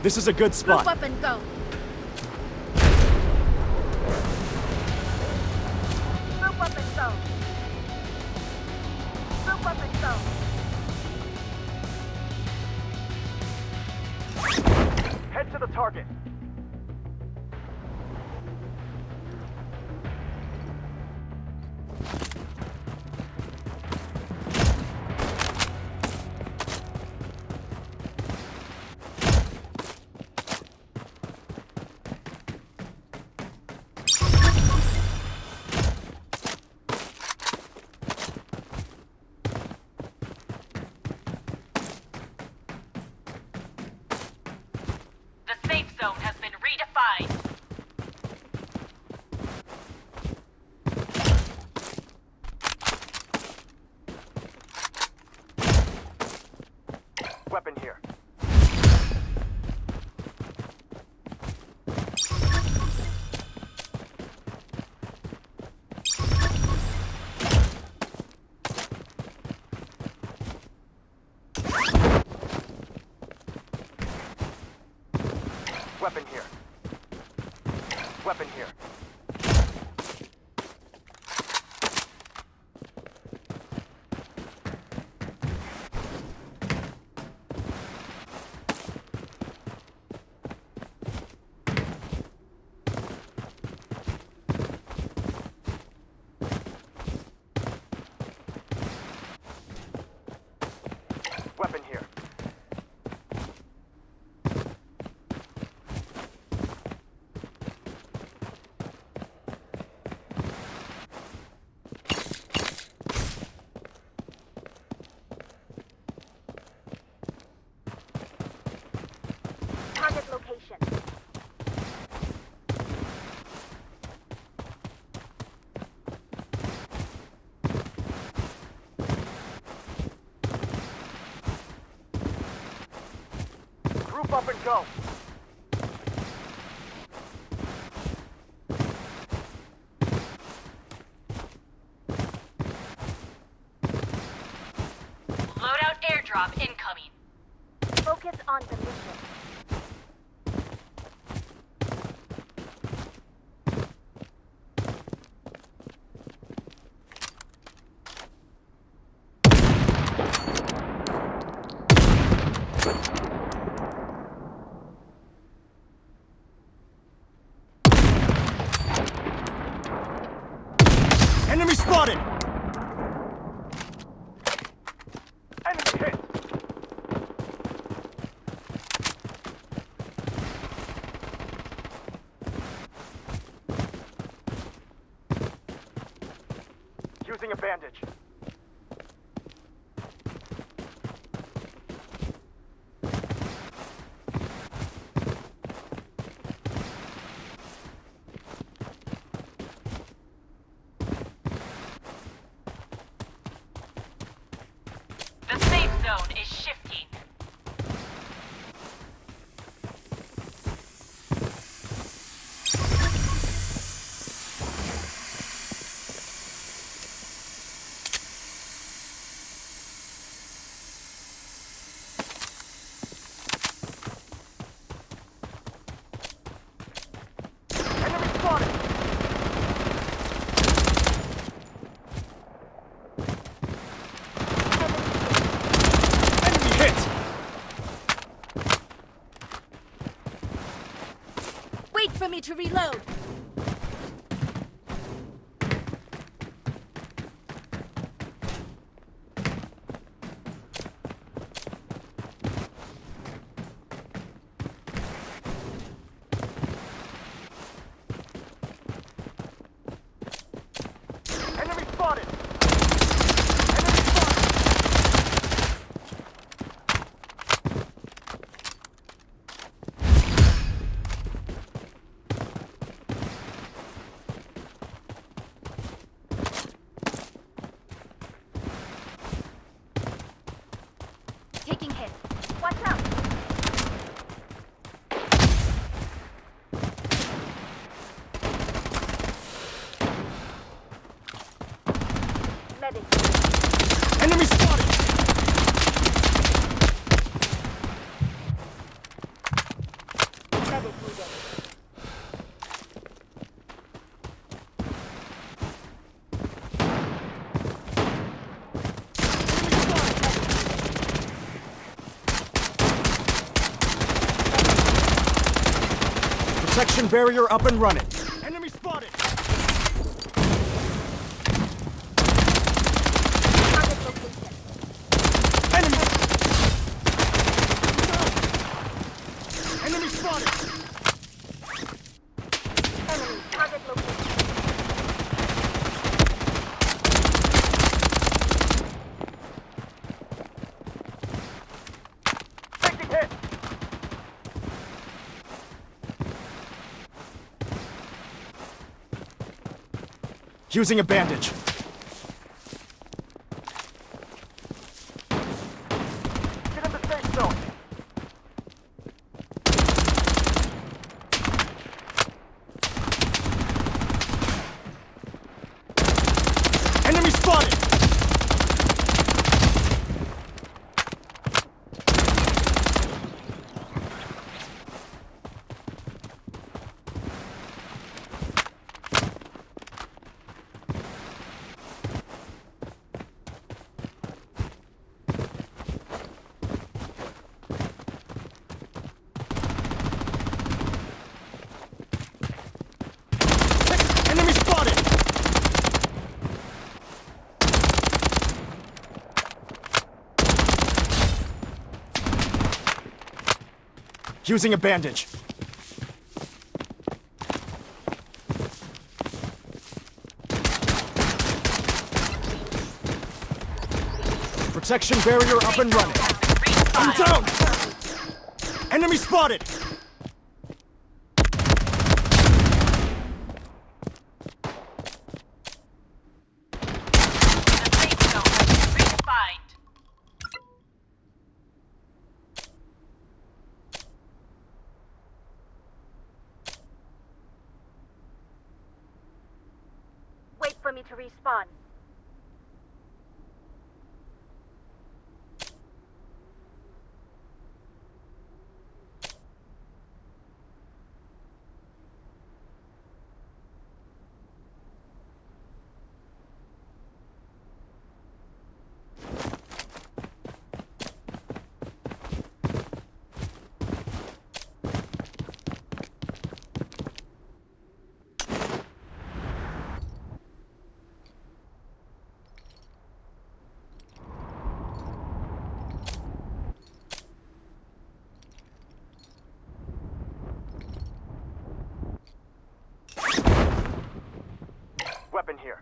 This is a good Group spot. up and go. Group up and go. Group up and go. Head to the target. The safe zone has been redefined. Weapon here. Weapon here. Weapon here. Weapon here. Target location. Group up and go. Loadout airdrop incoming. Focus on the mission. Enemy spotted! Enemy hit. Using a bandage. The safe zone is shifting. Enemy spotted. Enemy hit! Wait for me to reload. Enemy spotted. Enemy spotted. Protection barrier up and running. Enemy spotted! Target location. Enemy! Enemy spotted! Enemy. Target location. Taking hit! Using a bandage. Get in the safe zone! Enemy spotted! Enemy spotted! Using a bandage. Protection barrier up and running. I'm down! Enemy spotted! The safe zone has been redefined. Wait for me to respawn. Weapon here.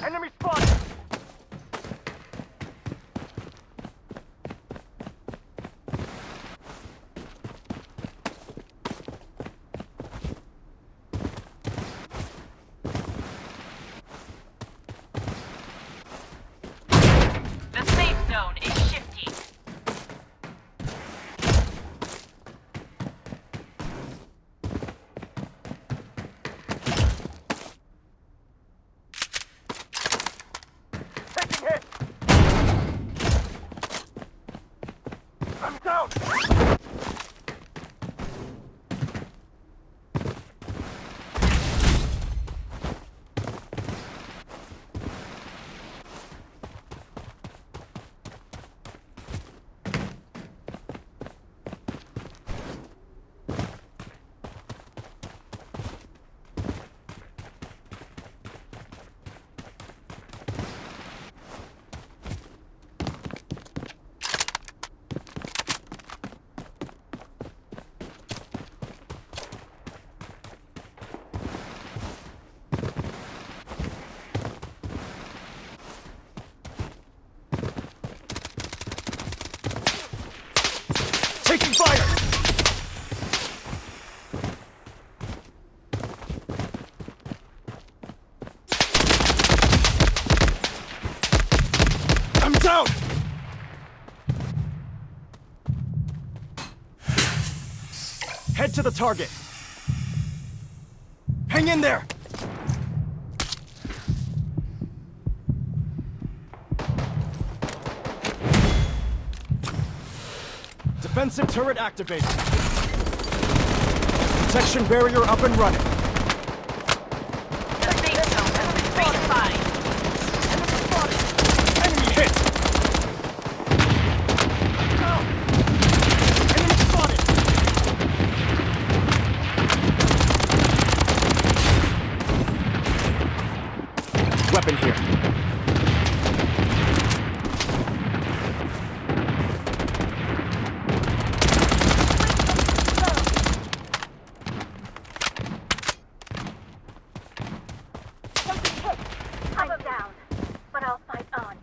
Enemy spotted! The safe zone is shifting. Taking hit! I'm down! Taking fire! I'm down! Head to the target. Hang in there! Defensive turret activated. Protection barrier up and running. The safe zone has been redefined. Enemy spotted! Enemy hit! Enemy spotted! Weapon here. Taking hit. I'm down, but I'll fight on.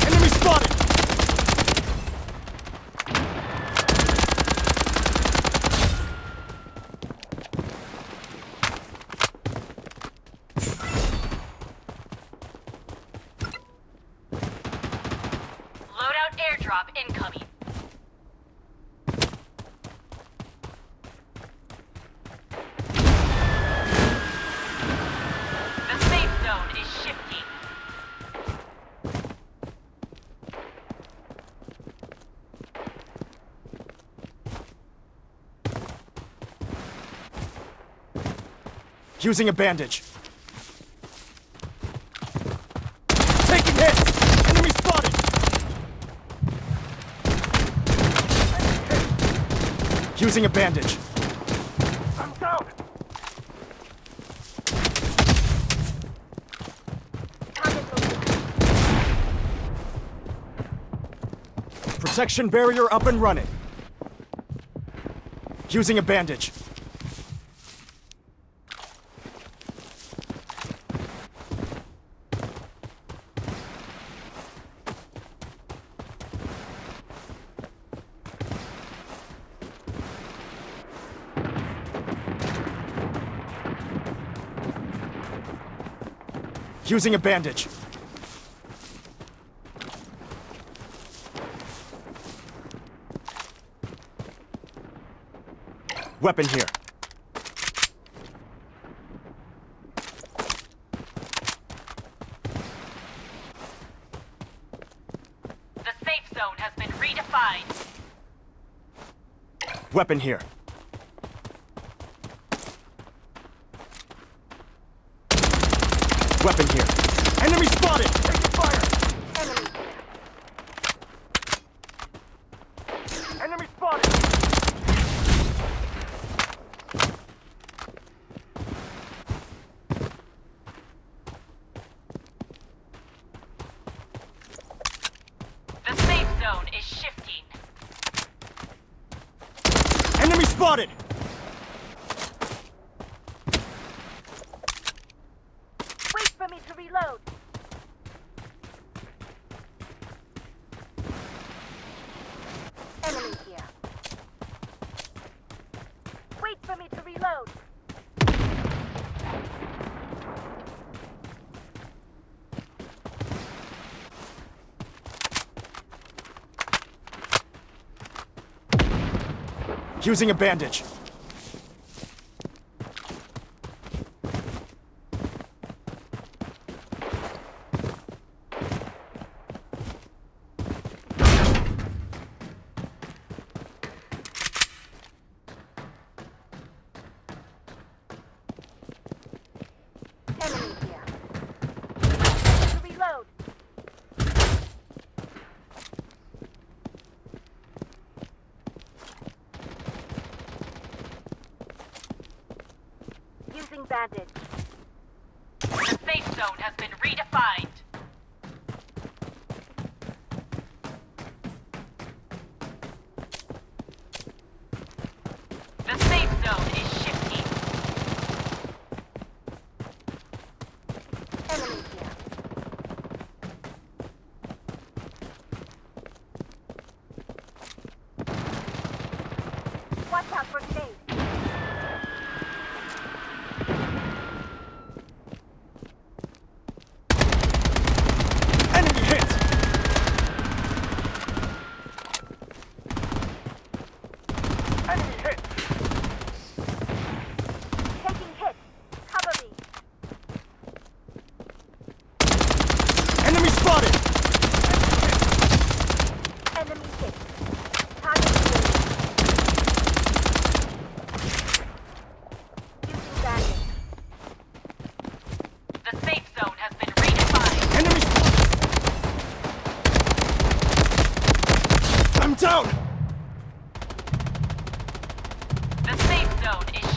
Enemy spotted! Loadout airdrop incoming. The safe zone is shifting. Using a bandage. Taking hits! Enemy spotted! Using a bandage. I'm down. Target location. Protection barrier up and running. Using a bandage. Using a bandage. Weapon here. The safe zone has been redefined. Weapon here. Weapon here. Enemy spotted! Taking fire. Enemy here. Enemy spotted. The safe zone is shifting. Enemy spotted! Wait for me to reload. Enemy here. Wait for me to reload. Using a bandage. Enemy here. Wait for me to reload. Using bandage. The safe zone has been redefined. The safe zone is shifting. Enemy here. Watch out for grenades. Enemy hit! zone is